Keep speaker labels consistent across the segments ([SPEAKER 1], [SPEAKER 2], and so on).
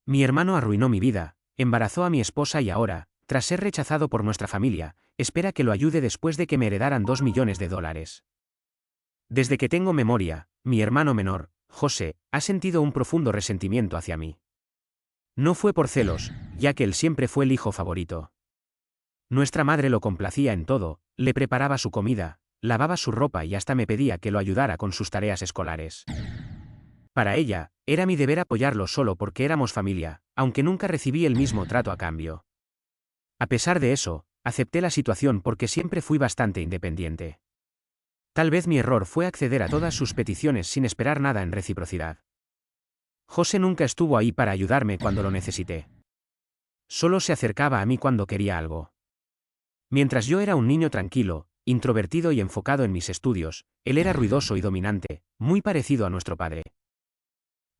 [SPEAKER 1] Mi hermano arruinó mi vida, embarazó a mi esposa y ahora, tras ser rechazado por nuestra familia, espera que lo ayude después de que me heredaran $2 millones. Desde que tengo memoria, mi hermano menor, José, ha sentido un profundo resentimiento hacia mí. No fue por celos, ya que él siempre fue el hijo favorito. Nuestra madre lo complacía en todo, le preparaba su comida, lavaba su ropa y hasta me pedía que lo ayudara con sus tareas escolares. Para ella, era mi deber apoyarlo solo porque éramos familia, aunque nunca recibí el mismo trato a cambio. A pesar de eso, acepté la situación porque siempre fui bastante independiente. Tal vez mi error fue acceder a todas sus peticiones sin esperar nada en reciprocidad. José nunca estuvo ahí para ayudarme cuando lo necesité. Solo se acercaba a mí cuando quería algo. Mientras yo era un niño tranquilo, introvertido y enfocado en mis estudios, él era ruidoso y dominante, muy parecido a nuestro padre.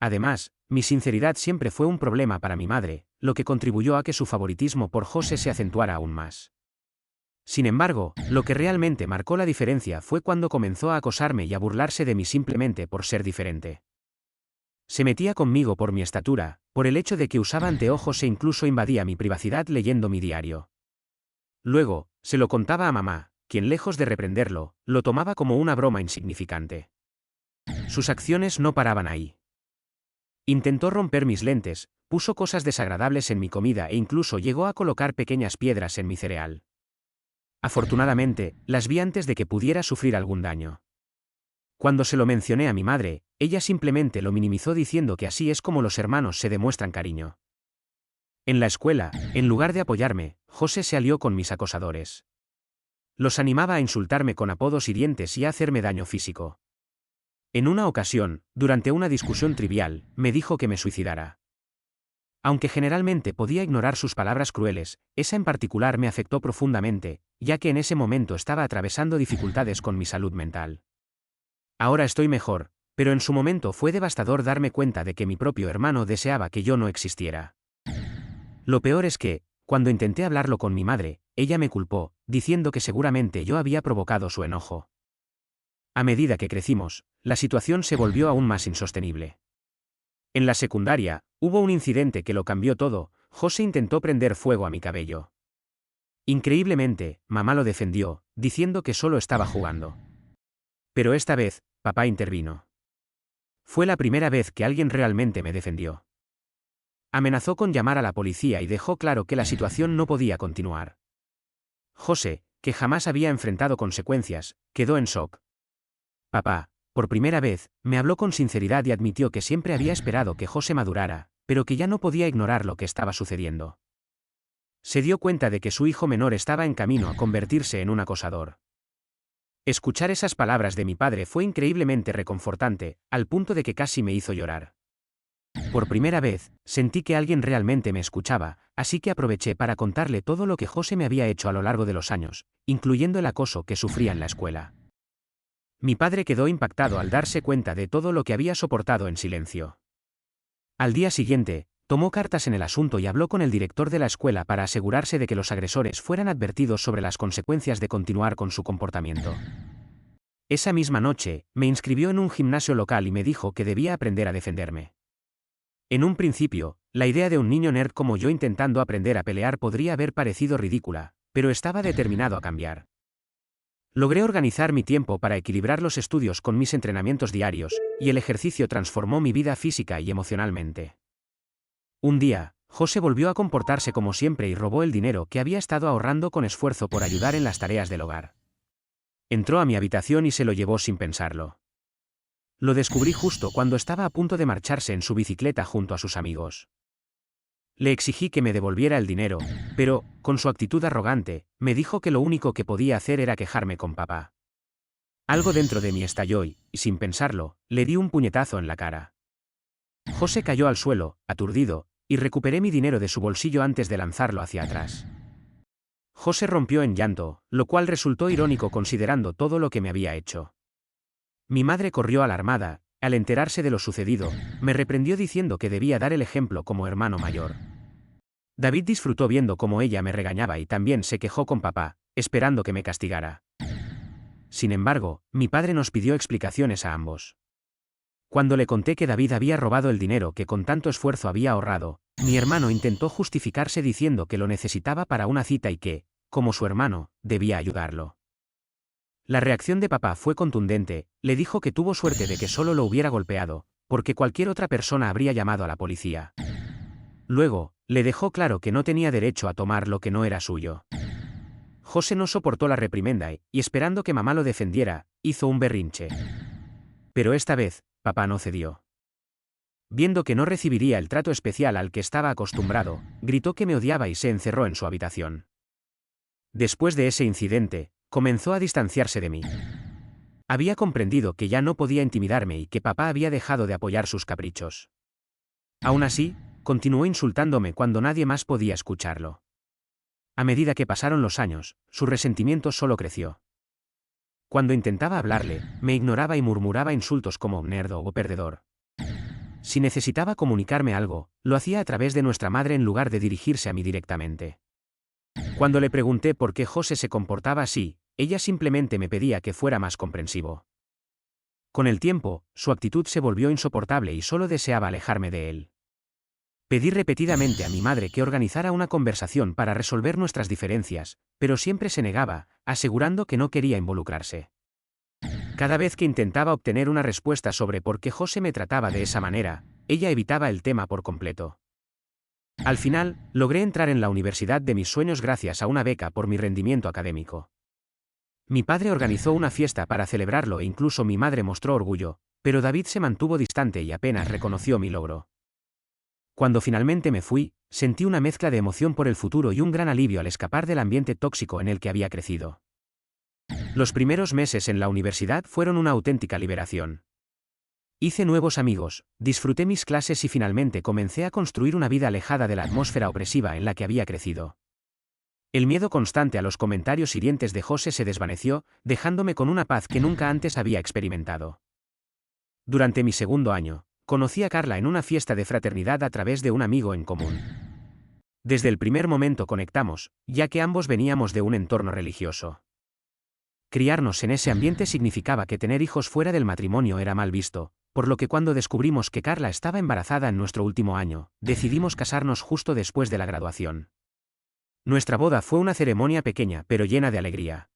[SPEAKER 1] Además, mi sinceridad siempre fue un problema para mi madre, lo que contribuyó a que su favoritismo por José se acentuara aún más. Sin embargo, lo que realmente marcó la diferencia fue cuando comenzó a acosarme y a burlarse de mí simplemente por ser diferente. Se metía conmigo por mi estatura, por el hecho de que usaba anteojos e incluso invadía mi privacidad leyendo mi diario. Luego, se lo contaba a mamá, quien lejos de reprenderlo, lo tomaba como una broma insignificante. Sus acciones no paraban ahí. Intentó romper mis lentes, puso cosas desagradables en mi comida e incluso llegó a colocar pequeñas piedras en mi cereal. Afortunadamente, las vi antes de que pudiera sufrir algún daño. Cuando se lo mencioné a mi madre, ella simplemente lo minimizó diciendo que así es como los hermanos se demuestran cariño. En la escuela, en lugar de apoyarme, José se alió con mis acosadores. Los animaba a insultarme con apodos hirientes y a hacerme daño físico. En una ocasión, durante una discusión trivial, me dijo que me suicidara. Aunque generalmente podía ignorar sus palabras crueles, esa en particular me afectó profundamente, ya que en ese momento estaba atravesando dificultades con mi salud mental. Ahora estoy mejor, pero en su momento fue devastador darme cuenta de que mi propio hermano deseaba que yo no existiera. Lo peor es que, cuando intenté hablarlo con mi madre, ella me culpó, diciendo que seguramente yo había provocado su enojo. A medida que crecimos, la situación se volvió aún más insostenible. En la secundaria, hubo un incidente que lo cambió todo. José intentó prender fuego a mi cabello. Increíblemente, mamá lo defendió, diciendo que solo estaba jugando. Pero esta vez, papá intervino. Fue la primera vez que alguien realmente me defendió. Amenazó con llamar a la policía y dejó claro que la situación no podía continuar. José, que jamás había enfrentado consecuencias, quedó en shock. Papá, por primera vez, me habló con sinceridad y admitió que siempre había esperado que José madurara, pero que ya no podía ignorar lo que estaba sucediendo. Se dio cuenta de que su hijo menor estaba en camino a convertirse en un acosador. Escuchar esas palabras de mi padre fue increíblemente reconfortante, al punto de que casi me hizo llorar. Por primera vez, sentí que alguien realmente me escuchaba, así que aproveché para contarle todo lo que José me había hecho a lo largo de los años, incluyendo el acoso que sufría en la escuela. Mi padre quedó impactado al darse cuenta de todo lo que había soportado en silencio. Al día siguiente, tomó cartas en el asunto y habló con el director de la escuela para asegurarse de que los agresores fueran advertidos sobre las consecuencias de continuar con su comportamiento. Esa misma noche, me inscribió en un gimnasio local y me dijo que debía aprender a defenderme. En un principio, la idea de un niño nerd como yo intentando aprender a pelear podría haber parecido ridícula, pero estaba determinado a cambiar. Logré organizar mi tiempo para equilibrar los estudios con mis entrenamientos diarios, y el ejercicio transformó mi vida física y emocionalmente. Un día, José volvió a comportarse como siempre y robó el dinero que había estado ahorrando con esfuerzo por ayudar en las tareas del hogar. Entró a mi habitación y se lo llevó sin pensarlo. Lo descubrí justo cuando estaba a punto de marcharse en su bicicleta junto a sus amigos. Le exigí que me devolviera el dinero, pero, con su actitud arrogante, me dijo que lo único que podía hacer era quejarme con papá. Algo dentro de mí estalló y, sin pensarlo, le di un puñetazo en la cara. José cayó al suelo, aturdido, y recuperé mi dinero de su bolsillo antes de lanzarlo hacia atrás. José rompió en llanto, lo cual resultó irónico considerando todo lo que me había hecho. Mi madre corrió alarmada. Al enterarse de lo sucedido, me reprendió diciendo que debía dar el ejemplo como hermano mayor. David disfrutó viendo cómo ella me regañaba y también se quejó con papá, esperando que me castigara. Sin embargo, mi padre nos pidió explicaciones a ambos. Cuando le conté que David había robado el dinero que con tanto esfuerzo había ahorrado, Mi hermano intentó justificarse diciendo que lo necesitaba para una cita y que, como su hermano, debía ayudarlo. La reacción de papá fue contundente, le dijo que tuvo suerte de que solo lo hubiera golpeado, porque cualquier otra persona habría llamado a la policía. Luego, le dejó claro que no tenía derecho a tomar lo que no era suyo. José no soportó la reprimenda y, esperando que mamá lo defendiera, hizo un berrinche. Pero esta vez, papá no cedió. Viendo que no recibiría el trato especial al que estaba acostumbrado, gritó que me odiaba y se encerró en su habitación. Después de ese incidente, comenzó a distanciarse de mí. Había comprendido que ya no podía intimidarme y que papá había dejado de apoyar sus caprichos. Aún así, continuó insultándome cuando nadie más podía escucharlo. A medida que pasaron los años, su resentimiento solo creció. Cuando intentaba hablarle, me ignoraba y murmuraba insultos como nerdo o perdedor. Si necesitaba comunicarme algo, lo hacía a través de nuestra madre en lugar de dirigirse a mí directamente. Cuando le pregunté por qué José se comportaba así, ella simplemente me pedía que fuera más comprensivo. Con el tiempo, su actitud se volvió insoportable y solo deseaba alejarme de él. Pedí repetidamente a mi madre que organizara una conversación para resolver nuestras diferencias, pero siempre se negaba, asegurando que no quería involucrarse. Cada vez que intentaba obtener una respuesta sobre por qué José me trataba de esa manera, ella evitaba el tema por completo. Al final, logré entrar en la universidad de mis sueños gracias a una beca por mi rendimiento académico. Mi padre organizó una fiesta para celebrarlo e incluso mi madre mostró orgullo, pero David se mantuvo distante y apenas reconoció mi logro. Cuando finalmente me fui, sentí una mezcla de emoción por el futuro y un gran alivio al escapar del ambiente tóxico en el que había crecido. Los primeros meses en la universidad fueron una auténtica liberación. Hice nuevos amigos, disfruté mis clases y finalmente comencé a construir una vida alejada de la atmósfera opresiva en la que había crecido. El miedo constante a los comentarios hirientes de José se desvaneció, dejándome con una paz que nunca antes había experimentado. Durante mi segundo año, conocí a Carla en una fiesta de fraternidad a través de un amigo en común. Desde el primer momento conectamos, ya que ambos veníamos de un entorno religioso. Criarnos en ese ambiente significaba que tener hijos fuera del matrimonio era mal visto, por lo que cuando descubrimos que Carla estaba embarazada en nuestro último año, decidimos casarnos justo después de la graduación. Nuestra boda fue una ceremonia pequeña pero llena de alegría.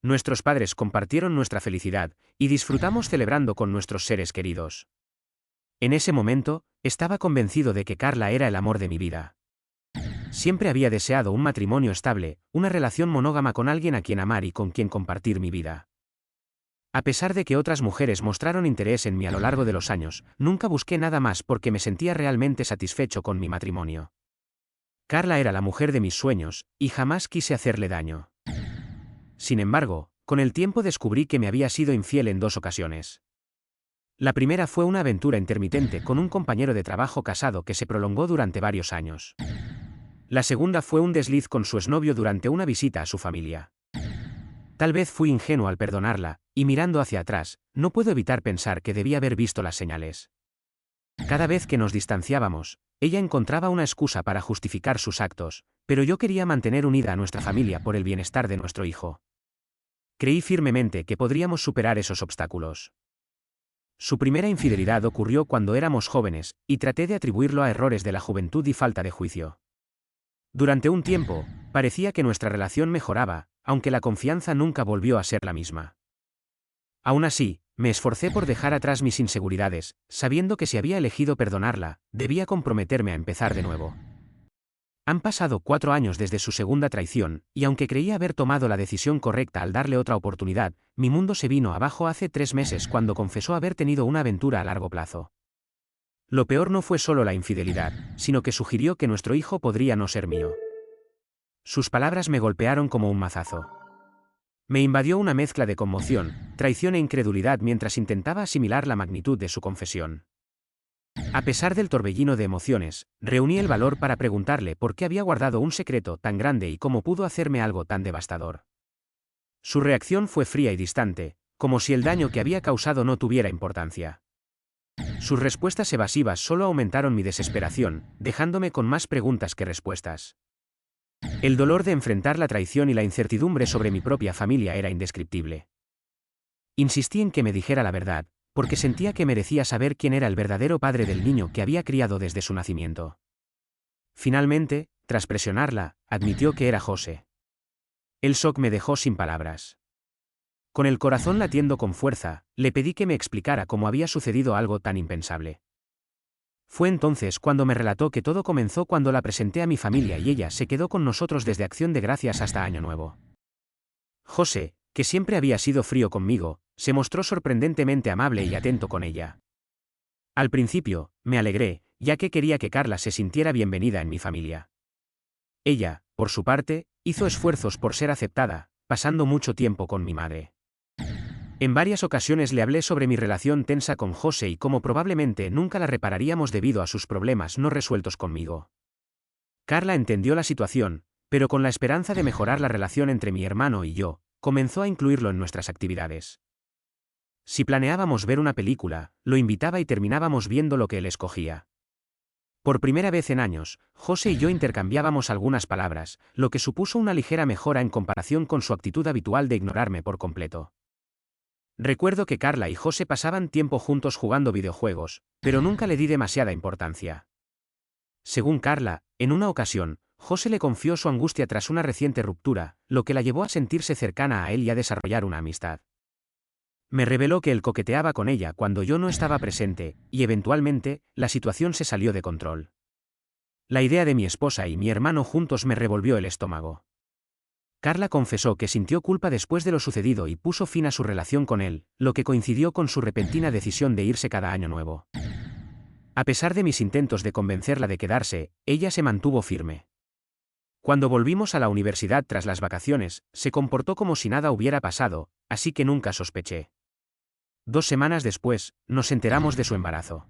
[SPEAKER 1] Nuestros padres compartieron nuestra felicidad, y disfrutamos celebrando con nuestros seres queridos. En ese momento, estaba convencido de que Carla era el amor de mi vida. Siempre había deseado un matrimonio estable, una relación monógama con alguien a quien amar y con quien compartir mi vida. A pesar de que otras mujeres mostraron interés en mí a lo largo de los años, nunca busqué nada más porque me sentía realmente satisfecho con mi matrimonio. Carla era la mujer de mis sueños, y jamás quise hacerle daño. Sin embargo, con el tiempo descubrí que me había sido infiel en 2 ocasiones. La primera fue una aventura intermitente con un compañero de trabajo casado que se prolongó durante varios años. La segunda fue un desliz con su exnovio durante una visita a su familia. Tal vez fui ingenuo al perdonarla, y mirando hacia atrás, no puedo evitar pensar que debía haber visto las señales. Cada vez que nos distanciábamos, ella encontraba una excusa para justificar sus actos, pero yo quería mantener unida a nuestra familia por el bienestar de nuestro hijo. Creí firmemente que podríamos superar esos obstáculos. Su primera infidelidad ocurrió cuando éramos jóvenes, y traté de atribuirlo a errores de la juventud y falta de juicio. Durante un tiempo, parecía que nuestra relación mejoraba, aunque la confianza nunca volvió a ser la misma. Aún así, me esforcé por dejar atrás mis inseguridades, sabiendo que si había elegido perdonarla, debía comprometerme a empezar de nuevo. Han pasado 4 años desde su segunda traición, y aunque creía haber tomado la decisión correcta al darle otra oportunidad, mi mundo se vino abajo hace 3 meses cuando confesó haber tenido una aventura a largo plazo. Lo peor no fue solo la infidelidad, sino que sugirió que nuestro hijo podría no ser mío. Sus palabras me golpearon como un mazazo. Me invadió una mezcla de conmoción, traición e incredulidad mientras intentaba asimilar la magnitud de su confesión. A pesar del torbellino de emociones, reuní el valor para preguntarle por qué había guardado un secreto tan grande y cómo pudo hacerme algo tan devastador. Su reacción fue fría y distante, como si el daño que había causado no tuviera importancia. Sus respuestas evasivas solo aumentaron mi desesperación, dejándome con más preguntas que respuestas. El dolor de enfrentar la traición y la incertidumbre sobre mi propia familia era indescriptible. Insistí en que me dijera la verdad, porque sentía que merecía saber quién era el verdadero padre del niño que había criado desde su nacimiento. Finalmente, tras presionarla, admitió que era José. El shock me dejó sin palabras. Con el corazón latiendo con fuerza, le pedí que me explicara cómo había sucedido algo tan impensable. Fue entonces cuando me relató que todo comenzó cuando la presenté a mi familia y ella se quedó con nosotros desde Acción de Gracias hasta Año Nuevo. José, que siempre había sido frío conmigo, se mostró sorprendentemente amable y atento con ella. Al principio, me alegré, ya que quería que Carla se sintiera bienvenida en mi familia. Ella, por su parte, hizo esfuerzos por ser aceptada, pasando mucho tiempo con mi madre. En varias ocasiones le hablé sobre mi relación tensa con José y cómo probablemente nunca la repararíamos debido a sus problemas no resueltos conmigo. Carla entendió la situación, pero con la esperanza de mejorar la relación entre mi hermano y yo, comenzó a incluirlo en nuestras actividades. Si planeábamos ver una película, lo invitaba y terminábamos viendo lo que él escogía. Por primera vez en años, José y yo intercambiábamos algunas palabras, lo que supuso una ligera mejora en comparación con su actitud habitual de ignorarme por completo. Recuerdo que Carla y José pasaban tiempo juntos jugando videojuegos, pero nunca le di demasiada importancia. Según Carla, en una ocasión, José le confió su angustia tras una reciente ruptura, lo que la llevó a sentirse cercana a él y a desarrollar una amistad. Me reveló que él coqueteaba con ella cuando yo no estaba presente, y eventualmente, la situación se salió de control. La idea de mi esposa y mi hermano juntos me revolvió el estómago. Carla confesó que sintió culpa después de lo sucedido y puso fin a su relación con él, lo que coincidió con su repentina decisión de irse cada año nuevo. A pesar de mis intentos de convencerla de quedarse, ella se mantuvo firme. Cuando volvimos a la universidad tras las vacaciones, se comportó como si nada hubiera pasado, así que nunca sospeché. 2 semanas después, nos enteramos de su embarazo.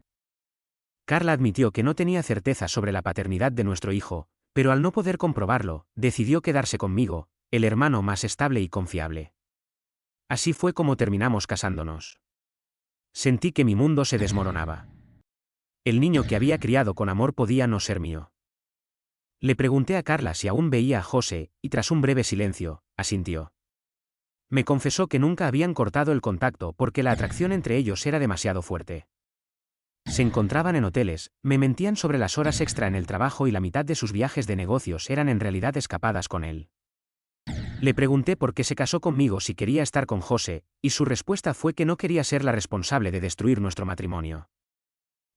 [SPEAKER 1] Carla admitió que no tenía certeza sobre la paternidad de nuestro hijo, pero al no poder comprobarlo, decidió quedarse conmigo, el hermano más estable y confiable. Así fue como terminamos casándonos. Sentí que mi mundo se desmoronaba. El niño que había criado con amor podía no ser mío. Le pregunté a Carla si aún veía a José, y tras un breve silencio, asintió. Me confesó que nunca habían cortado el contacto porque la atracción entre ellos era demasiado fuerte. Se encontraban en hoteles, me mentían sobre las horas extra en el trabajo y la mitad de sus viajes de negocios eran en realidad escapadas con él. Le pregunté por qué se casó conmigo si quería estar con José, y su respuesta fue que no quería ser la responsable de destruir nuestro matrimonio.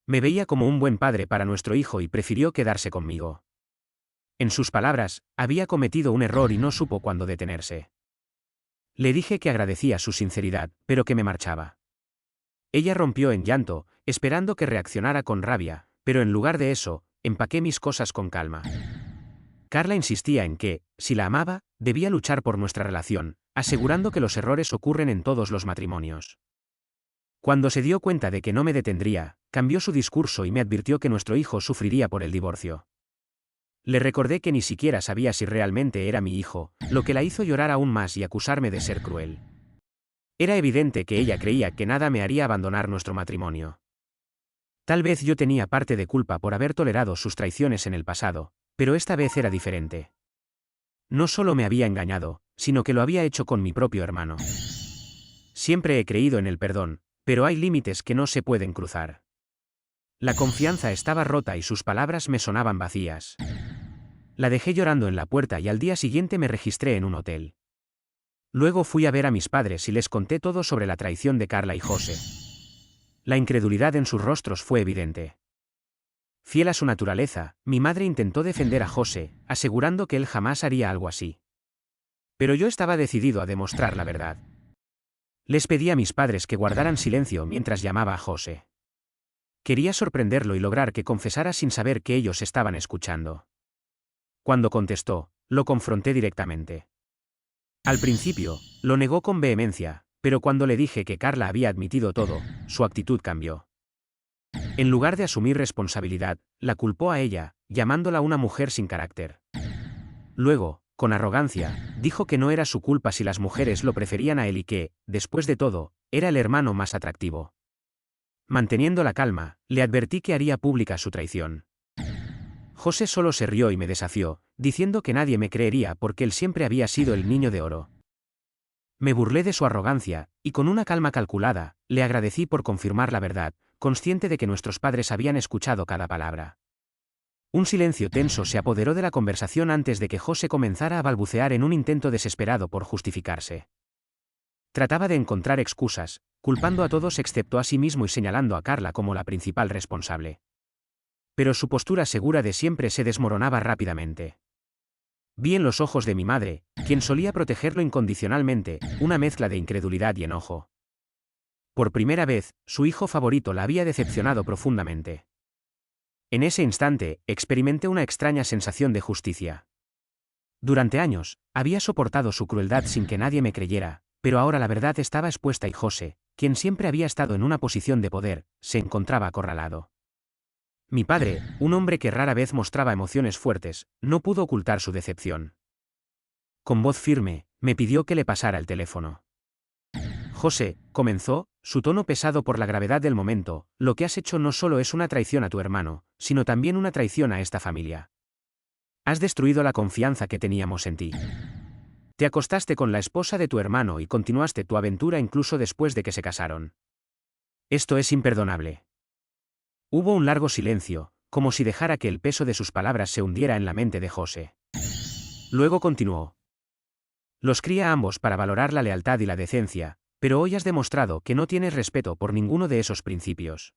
[SPEAKER 1] Me veía como un buen padre para nuestro hijo y prefirió quedarse conmigo. En sus palabras, había cometido un error y no supo cuándo detenerse. Le dije que agradecía su sinceridad, pero que me marchaba. Ella rompió en llanto, esperando que reaccionara con rabia, pero en lugar de eso, empaqué mis cosas con calma. Carla insistía en que, si la amaba, debía luchar por nuestra relación, asegurando que los errores ocurren en todos los matrimonios. Cuando se dio cuenta de que no me detendría, cambió su discurso y me advirtió que nuestro hijo sufriría por el divorcio. Le recordé que ni siquiera sabía si realmente era mi hijo, lo que la hizo llorar aún más y acusarme de ser cruel. Era evidente que ella creía que nada me haría abandonar nuestro matrimonio. Tal vez yo tenía parte de culpa por haber tolerado sus traiciones en el pasado, pero esta vez era diferente. No solo me había engañado, sino que lo había hecho con mi propio hermano. Siempre he creído en el perdón, pero hay límites que no se pueden cruzar. La confianza estaba rota y sus palabras me sonaban vacías. La dejé llorando en la puerta y al día siguiente me registré en un hotel. Luego fui a ver a mis padres y les conté todo sobre la traición de Carla y José. La incredulidad en sus rostros fue evidente. Fiel a su naturaleza, mi madre intentó defender a José, asegurando que él jamás haría algo así. Pero yo estaba decidido a demostrar la verdad. Les pedí a mis padres que guardaran silencio mientras llamaba a José. Quería sorprenderlo y lograr que confesara sin saber que ellos estaban escuchando. Cuando contestó, lo confronté directamente. Al principio, lo negó con vehemencia, pero cuando le dije que Carla había admitido todo, su actitud cambió. En lugar de asumir responsabilidad, la culpó a ella, llamándola una mujer sin carácter. Luego, con arrogancia, dijo que no era su culpa si las mujeres lo preferían a él y que, después de todo, era el hermano más atractivo. Manteniendo la calma, le advertí que haría pública su traición. José solo se rió y me desafió, diciendo que nadie me creería porque él siempre había sido el niño de oro. Me burlé de su arrogancia, y con una calma calculada, le agradecí por confirmar la verdad, consciente de que nuestros padres habían escuchado cada palabra. Un silencio tenso se apoderó de la conversación antes de que José comenzara a balbucear en un intento desesperado por justificarse. Trataba de encontrar excusas, culpando a todos excepto a sí mismo y señalando a Carla como la principal responsable. Pero su postura segura de siempre se desmoronaba rápidamente. Vi en los ojos de mi madre, quien solía protegerlo incondicionalmente, una mezcla de incredulidad y enojo. Por primera vez, su hijo favorito la había decepcionado profundamente. En ese instante, experimenté una extraña sensación de justicia. Durante años, había soportado su crueldad sin que nadie me creyera, pero ahora la verdad estaba expuesta y José, quien siempre había estado en una posición de poder, se encontraba acorralado. Mi padre, un hombre que rara vez mostraba emociones fuertes, no pudo ocultar su decepción. Con voz firme, me pidió que le pasara el teléfono. José, comenzó, su tono pesado por la gravedad del momento, lo que has hecho no solo es una traición a tu hermano, sino también una traición a esta familia. Has destruido la confianza que teníamos en ti. Te acostaste con la esposa de tu hermano y continuaste tu aventura incluso después de que se casaron. Esto es imperdonable. Hubo un largo silencio, como si dejara que el peso de sus palabras se hundiera en la mente de José. Luego continuó. Los cría a ambos para valorar la lealtad y la decencia, pero hoy has demostrado que no tienes respeto por ninguno de esos principios.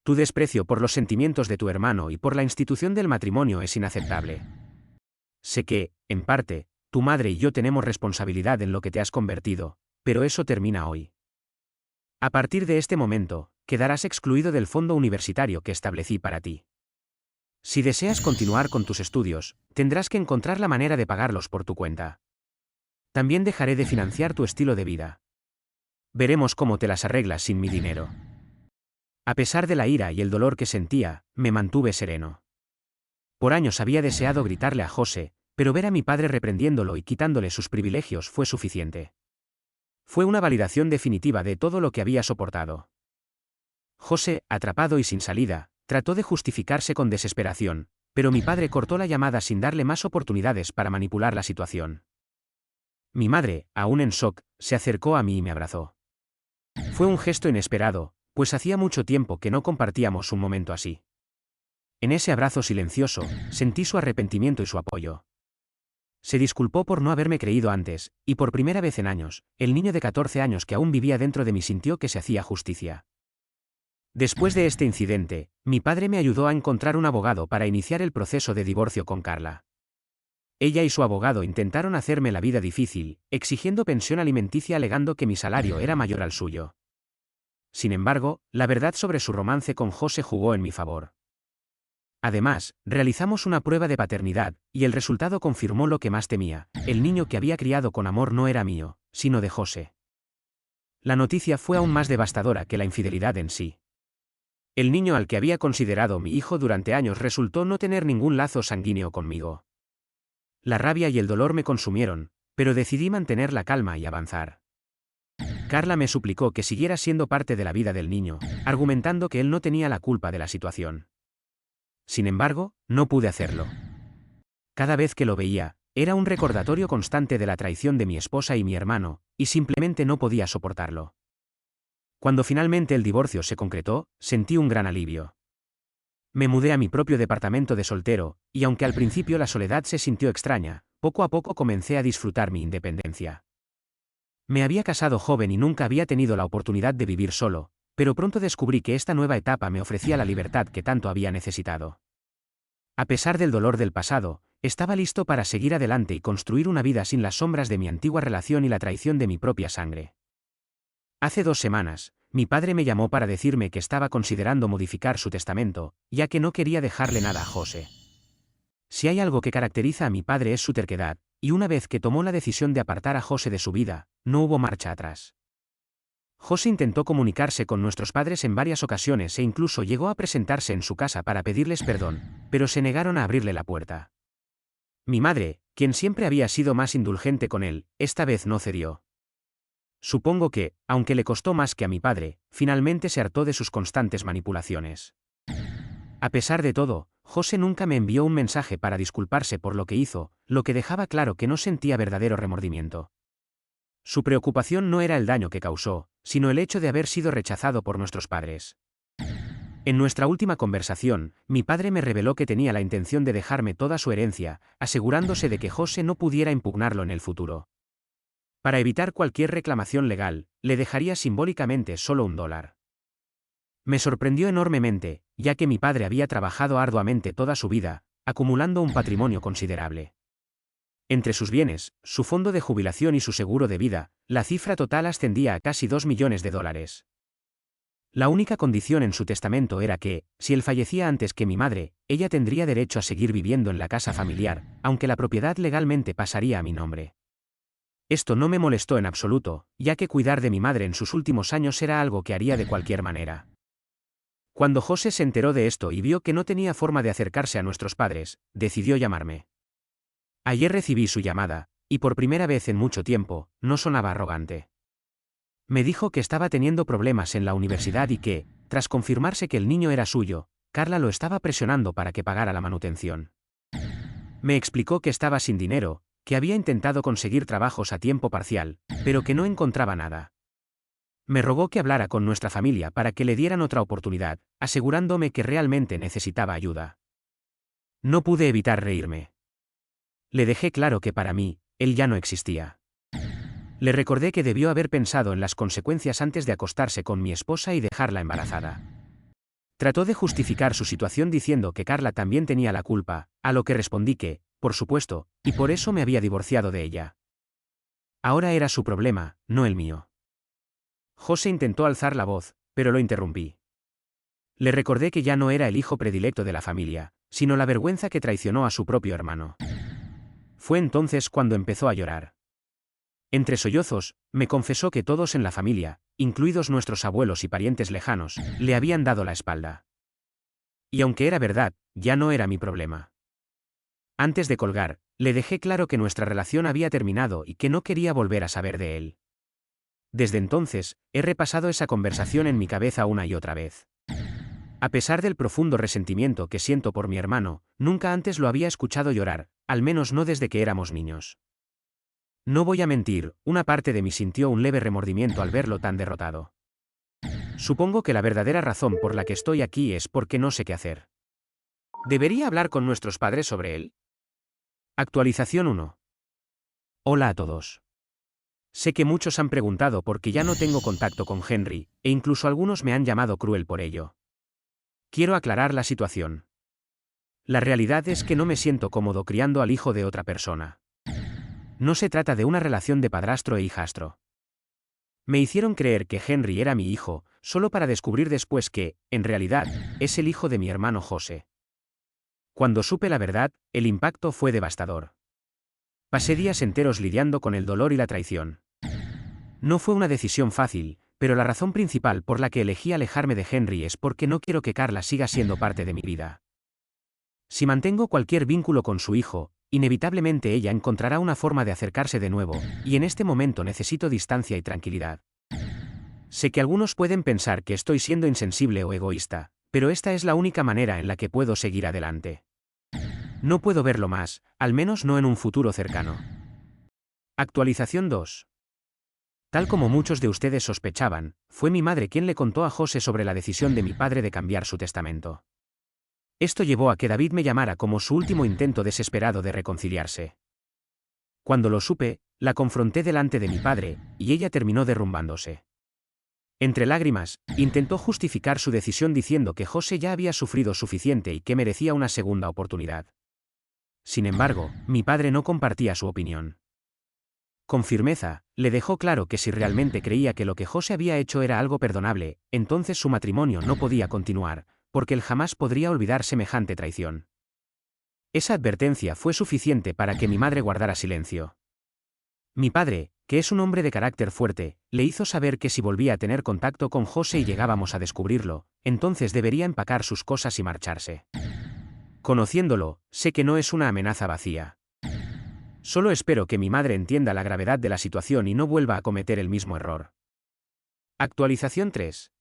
[SPEAKER 1] Tu desprecio por los sentimientos de tu hermano y por la institución del matrimonio es inaceptable. Sé que, en parte, tu madre y yo tenemos responsabilidad en lo que te has convertido, pero eso termina hoy. A partir de este momento, quedarás excluido del fondo universitario que establecí para ti. Si deseas continuar con tus estudios, tendrás que encontrar la manera de pagarlos por tu cuenta. También dejaré de financiar tu estilo de vida. Veremos cómo te las arreglas sin mi dinero. A pesar de la ira y el dolor que sentía, me mantuve sereno. Por años había deseado gritarle a José, pero ver a mi padre reprendiéndolo y quitándole sus privilegios fue suficiente. Fue una validación definitiva de todo lo que había soportado. José, atrapado y sin salida, trató de justificarse con desesperación, pero mi padre cortó la llamada sin darle más oportunidades para manipular la situación. Mi madre, aún en shock, se acercó a mí y me abrazó. Fue un gesto inesperado, pues hacía mucho tiempo que no compartíamos un momento así. En ese abrazo silencioso, sentí su arrepentimiento y su apoyo. Se disculpó por no haberme creído antes, y por primera vez en años, el niño de 14 años que aún vivía dentro de mí sintió que se hacía justicia. Después de este incidente, mi padre me ayudó a encontrar un abogado para iniciar el proceso de divorcio con Carla. Ella y su abogado intentaron hacerme la vida difícil, exigiendo pensión alimenticia alegando que mi salario era mayor al suyo. Sin embargo, la verdad sobre su romance con José jugó en mi favor. Además, realizamos una prueba de paternidad, y el resultado confirmó lo que más temía: el niño que había criado con amor no era mío, sino de José. La noticia fue aún más devastadora que la infidelidad en sí. El niño al que había considerado mi hijo durante años resultó no tener ningún lazo sanguíneo conmigo. La rabia y el dolor me consumieron, pero decidí mantener la calma y avanzar. Carla me suplicó que siguiera siendo parte de la vida del niño, argumentando que él no tenía la culpa de la situación. Sin embargo, no pude hacerlo. Cada vez que lo veía, era un recordatorio constante de la traición de mi esposa y mi hermano, y simplemente no podía soportarlo. Cuando finalmente el divorcio se concretó, sentí un gran alivio. Me mudé a mi propio departamento de soltero, y aunque al principio la soledad se sintió extraña, poco a poco comencé a disfrutar mi independencia. Me había casado joven y nunca había tenido la oportunidad de vivir solo, pero pronto descubrí que esta nueva etapa me ofrecía la libertad que tanto había necesitado. A pesar del dolor del pasado, estaba listo para seguir adelante y construir una vida sin las sombras de mi antigua relación y la traición de mi propia sangre. Hace 2 semanas, mi padre me llamó para decirme que estaba considerando modificar su testamento, ya que no quería dejarle nada a José. Si hay algo que caracteriza a mi padre es su terquedad, y una vez que tomó la decisión de apartar a José de su vida, no hubo marcha atrás. José intentó comunicarse con nuestros padres en varias ocasiones e incluso llegó a presentarse en su casa para pedirles perdón, pero se negaron a abrirle la puerta. Mi madre, quien siempre había sido más indulgente con él, esta vez no cedió. Supongo que, aunque le costó más que a mi padre, finalmente se hartó de sus constantes manipulaciones. A pesar de todo, José nunca me envió un mensaje para disculparse por lo que hizo, lo que dejaba claro que no sentía verdadero remordimiento. Su preocupación no era el daño que causó, sino el hecho de haber sido rechazado por nuestros padres. En nuestra última conversación, mi padre me reveló que tenía la intención de dejarme toda su herencia, asegurándose de que José no pudiera impugnarlo en el futuro. Para evitar cualquier reclamación legal, le dejaría simbólicamente solo $1. Me sorprendió enormemente, ya que mi padre había trabajado arduamente toda su vida, acumulando un patrimonio considerable. Entre sus bienes, su fondo de jubilación y su seguro de vida, la cifra total ascendía a casi $2 millones. La única condición en su testamento era que, si él fallecía antes que mi madre, ella tendría derecho a seguir viviendo en la casa familiar, aunque la propiedad legalmente pasaría a mi nombre. Esto no me molestó en absoluto, ya que cuidar de mi madre en sus últimos años era algo que haría de cualquier manera. Cuando José se enteró de esto y vio que no tenía forma de acercarse a nuestros padres, decidió llamarme. Ayer recibí su llamada, y por primera vez en mucho tiempo, no sonaba arrogante. Me dijo que estaba teniendo problemas en la universidad y que, tras confirmarse que el niño era suyo, Carla lo estaba presionando para que pagara la manutención. Me explicó que estaba sin dinero, que había intentado conseguir trabajos a tiempo parcial, pero que no encontraba nada. Me rogó que hablara con nuestra familia para que le dieran otra oportunidad, asegurándome que realmente necesitaba ayuda. No pude evitar reírme. Le dejé claro que para mí, él ya no existía. Le recordé que debió haber pensado en las consecuencias antes de acostarse con mi esposa y dejarla embarazada. Trató de justificar su situación diciendo que Carla también tenía la culpa, a lo que respondí que, por supuesto, y por eso me había divorciado de ella. Ahora era su problema, no el mío. José intentó alzar la voz, pero lo interrumpí. Le recordé que ya no era el hijo predilecto de la familia, sino la vergüenza que traicionó a su propio hermano. Fue entonces cuando empezó a llorar. Entre sollozos, me confesó que todos en la familia, incluidos nuestros abuelos y parientes lejanos, le habían dado la espalda. Y aunque era verdad, ya no era mi problema. Antes de colgar, le dejé claro que nuestra relación había terminado y que no quería volver a saber de él. Desde entonces, he repasado esa conversación en mi cabeza una y otra vez. A pesar del profundo resentimiento que siento por mi hermano, nunca antes lo había escuchado llorar, al menos no desde que éramos niños. No voy a mentir, una parte de mí sintió un leve remordimiento al verlo tan derrotado. Supongo que la verdadera razón por la que estoy aquí es porque no sé qué hacer. ¿Debería hablar con nuestros padres sobre él? Actualización 1. Hola a todos. Sé que muchos han preguntado por qué ya no tengo contacto con Henry, e incluso algunos me han llamado cruel por ello. Quiero aclarar la situación. La realidad es que no me siento cómodo criando al hijo de otra persona. No se trata de una relación de padrastro e hijastro. Me hicieron creer que Henry era mi hijo, solo para descubrir después que, en realidad, es el hijo de mi hermano José. Cuando supe la verdad, el impacto fue devastador. Pasé días enteros lidiando con el dolor y la traición. No fue una decisión fácil, pero la razón principal por la que elegí alejarme de Henry es porque no quiero que Carla siga siendo parte de mi vida. Si mantengo cualquier vínculo con su hijo, inevitablemente ella encontrará una forma de acercarse de nuevo, y en este momento necesito distancia y tranquilidad. Sé que algunos pueden pensar que estoy siendo insensible o egoísta, pero esta es la única manera en la que puedo seguir adelante. No puedo verlo más, al menos no en un futuro cercano. Actualización 2. Tal como muchos de ustedes sospechaban, fue mi madre quien le contó a José sobre la decisión de mi padre de cambiar su testamento. Esto llevó a que David me llamara como su último intento desesperado de reconciliarse. Cuando lo supe, la confronté delante de mi padre, y ella terminó derrumbándose. Entre lágrimas, intentó justificar su decisión diciendo que José ya había sufrido suficiente y que merecía una segunda oportunidad. Sin embargo, mi padre no compartía su opinión. Con firmeza, le dejó claro que si realmente creía que lo que José había hecho era algo perdonable, entonces su matrimonio no podía continuar, porque él jamás podría olvidar semejante traición. Esa advertencia fue suficiente para que mi madre guardara silencio. Mi padre, que es un hombre de carácter fuerte, le hizo saber que si volvía a tener contacto con José y llegábamos a descubrirlo, entonces debería empacar sus cosas y marcharse. Conociéndolo, sé que no es una amenaza vacía. Solo espero que mi madre entienda la gravedad de la situación y no vuelva a cometer el mismo error. Actualización 3.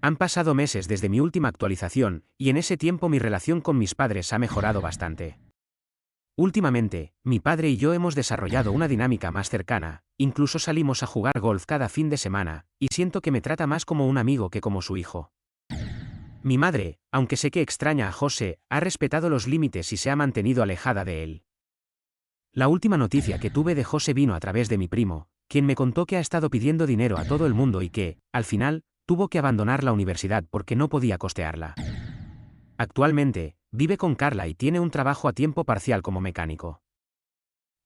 [SPEAKER 1] Han pasado meses desde mi última actualización, y en ese tiempo mi relación con mis padres ha mejorado bastante. Últimamente, mi padre y yo hemos desarrollado una dinámica más cercana, incluso salimos a jugar golf cada fin de semana, y siento que me trata más como un amigo que como su hijo. Mi madre, aunque sé que extraña a José, ha respetado los límites y se ha mantenido alejada de él. La última noticia que tuve de José vino a través de mi primo, quien me contó que ha estado pidiendo dinero a todo el mundo y que, al final, tuvo que abandonar la universidad porque no podía costearla. Actualmente, vive con Carla y tiene un trabajo a tiempo parcial como mecánico.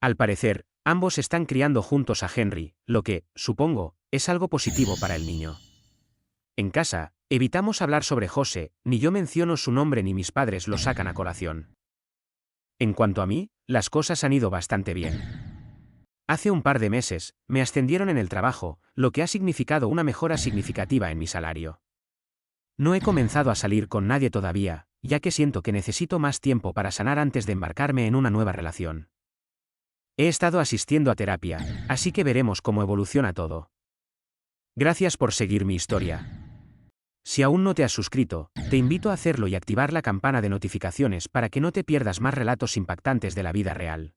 [SPEAKER 1] Al parecer, ambos están criando juntos a Henry, lo que, supongo, es algo positivo para el niño. En casa, evitamos hablar sobre José, ni yo menciono su nombre ni mis padres lo sacan a colación. En cuanto a mí, las cosas han ido bastante bien. Hace un par de meses, me ascendieron en el trabajo, lo que ha significado una mejora significativa en mi salario. No he comenzado a salir con nadie todavía, ya que siento que necesito más tiempo para sanar antes de embarcarme en una nueva relación. He estado asistiendo a terapia, así que veremos cómo evoluciona todo. Gracias por seguir mi historia. Si aún no te has suscrito, te invito a hacerlo y activar la campana de notificaciones para que no te pierdas más relatos impactantes de la vida real.